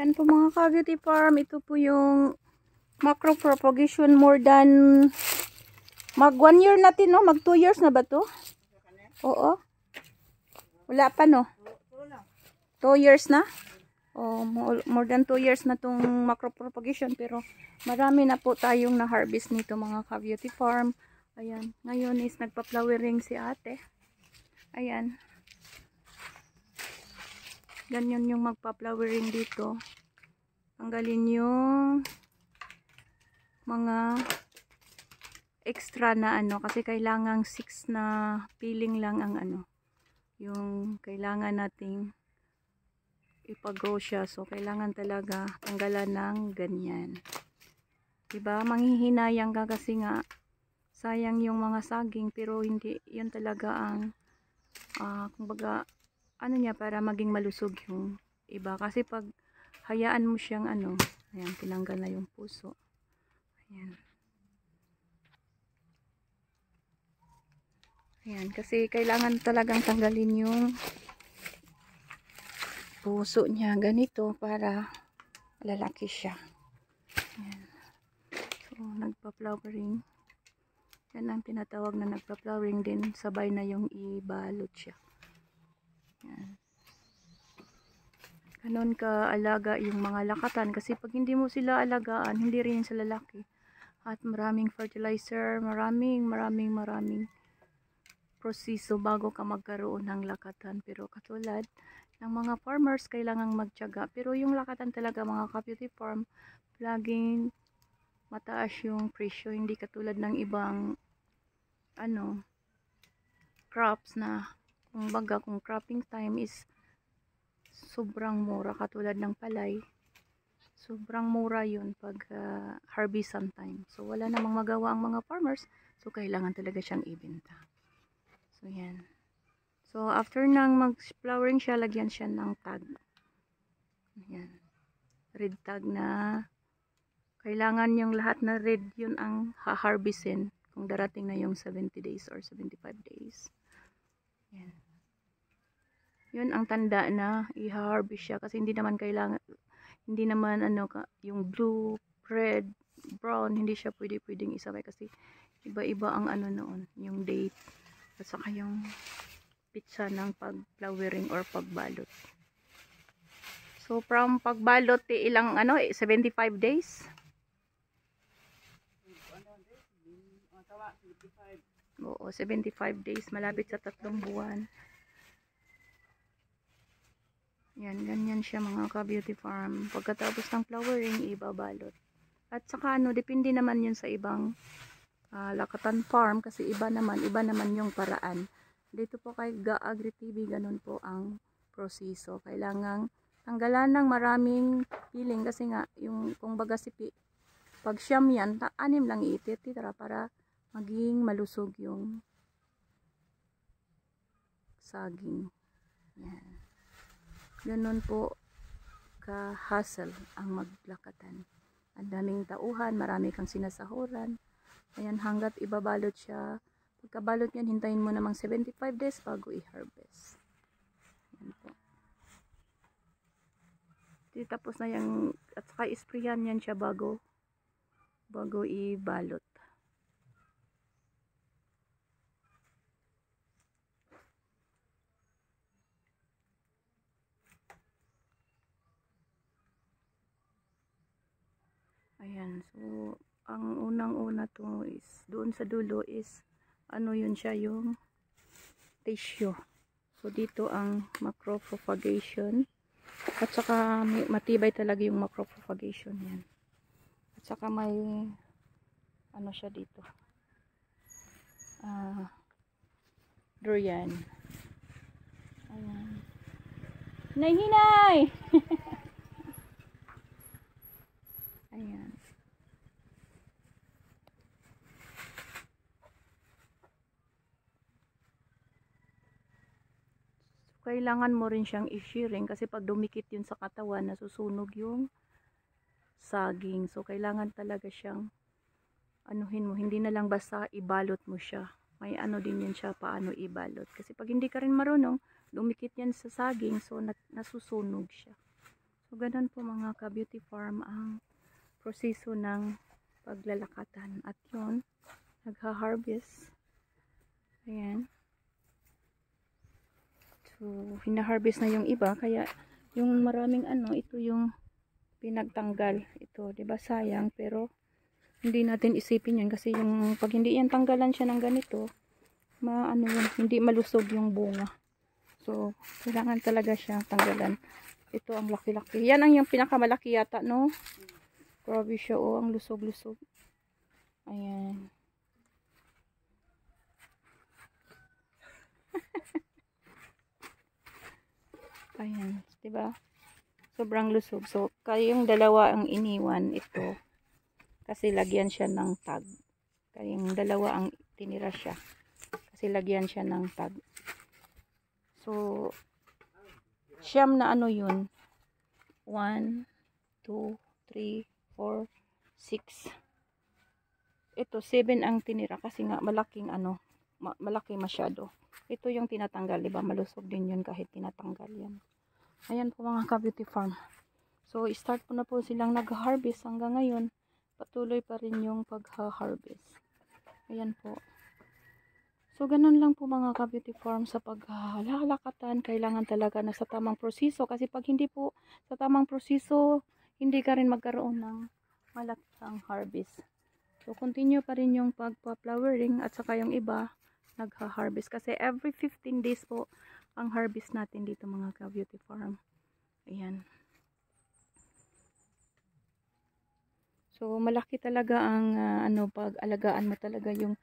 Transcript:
Ayan po mga ka-beauty farm, ito po yung macro propagation more than mag 1 year natin, no? Mag 2 years na ba to? Oo. Wala pa, no? 2 years na? Oh, more than 2 years na tong macro propagation, pero marami na po tayong na-harvest nito mga ka-beauty farm. Ayan, ngayon is nagpa-flowering si ate. Ayan. Ganyan yung magpa-flowering dito. Tanggalin yung mga extra na ano, kasi kailangang 6 na peeling lang ang ano, yung kailangan nating ipag-grow siya. So, kailangan talaga tanggalan ng ganyan. Diba? Manghihinayang ka kasi nga sayang yung mga saging, pero hindi, yun talaga ang kumbaga, ano niya, para maging malusog yung iba. Kasi pag hayaan mo siyang ano, ayan, tinanggal na yung puso. Ayan. Ayan, kasi kailangan talagang tanggalin yung puso niya, ganito, para lalaki siya. Ayan. So, nagpa-flowering. Yan ang tinatawag na nagpa-flowering din, sabay na yung ibalot siya. Yan. Ganon ka-alaga yung mga lakatan, kasi pag hindi mo sila alagaan, hindi rin sila lalaki. At maraming fertilizer, maraming proseso bago ka magkaroon ng lakatan. Pero katulad ng mga farmers, kailangang magtiyaga. Pero yung lakatan talaga mga ka-beauty farm, laging mataas yung presyo, hindi katulad ng ibang ano, crops na kumbaga kung cropping time is sobrang mura, katulad ng palay, sobrang mura yun pag harvestan time. So wala namang magawa ang mga farmers, so kailangan talaga siyang ibenta. So yan. So after nang mag-flowering siya, lagyan siya ng tag. Ayan. Red tag na kailangan yung lahat na red yun ang ha-harvestin kung darating na yung 70 days or 75 days. Yan. Yun ang tanda na i-harvest siya, kasi hindi naman kailangan, hindi naman ano yung blue, red, brown, hindi siya pwedeng isabay kasi iba-iba ang ano noon, yung date at saka yung pitsa ng pag-flowering or pagbalot. So from pagbalot ilang ano 75 days. Oo, 75 days, malapit sa 3 buwan. Yan, ganyan siya mga ka-beauty farm. Pagkatapos ng flowering, ibabalot. At saka ano, depende naman yun sa ibang lakatan farm, kasi iba naman yung paraan. Dito po kay Ga-Agri TV, ganun po ang proseso. Kailangang tanggalan ng maraming peeling, kasi nga, yung kung baga pag siyam yan, anim lang ititira para maging malusog yung saging. Yan. Ganun po ka-hassle ang maglakatan. Ang daming tauhan, marami kang sinasahuran. Ayan, hanggat ibabalot siya. Pagkabalot yan, hintayin mo namang 75 days bago i-harvest. Yan po. Tapos na yan, at saka isprayan yan siya bago ibalot. Ayan, so ang unang-una to is doon sa dulo is ano yun siya, yung tissue. So dito ang macropropagation, at saka matibay talaga yung macropropagation yan. At saka may ano siya dito, durian. Ayan, hinay ayan. Kailangan mo rin siyang i-shearing, kasi pag dumikit yun sa katawan, nasusunog yung saging. So kailangan talaga siyang anuhin mo, hindi na lang basta ibalot mo siya. May ano din yan siya, paano ibalot. Kasi pag hindi ka rin marunong, dumikit yan sa saging, so nasusunog siya. So So, ganun po mga ka-beauty farm ang proseso ng paglalakatan. At yun, nagha-harvest. Ayan. So, hina-harvest na yung iba. Kaya, yung maraming ito yung pinagtanggal. Ito, diba sayang? Pero, hindi natin isipin yun. Kasi yung, pag hindi yan tanggalan siya ng ganito, yun, hindi malusog yung bunga. So, kailangan talaga siyang tanggalan. Ito ang laki-laki. Yan ang yung pinakamalaki yata, no? Grabe siya, oh. Ang lusog-lusog. Ayan. Ayan. Diba? Sobrang lusog. So, kayong dalawa ang iniwan ito. Kasi lagyan siya ng tag. Kayong dalawa ang tinira siya. Kasi lagyan siya ng tag. So, siyam na yun. 1, 2, 3, 4, 6. Ito, 7 ang tinira kasi nga malaking malaki masyado. Ito yung tinatanggal, diba? Malusog din yun kahit tinatanggal yan. Ayan po mga ka-beauty farm. So, start po na po silang nag-harvest hanggang ngayon. Patuloy pa rin yung pag-harvest. Ayan po. So, ganun lang po mga ka-beauty farm sa paglalakatan. Kailangan talaga na sa tamang proseso. Kasi pag hindi po sa tamang proseso, hindi ka rin magkaroon ng malaking harvest. So, continue pa rin yung pagpa-flowering at saka yung iba, nagha-harvest. Kasi every 15 days po ang harvest natin dito mga ka-beauty farm. Ayan. So, malaki talaga ang pag-alagaan mo talaga yung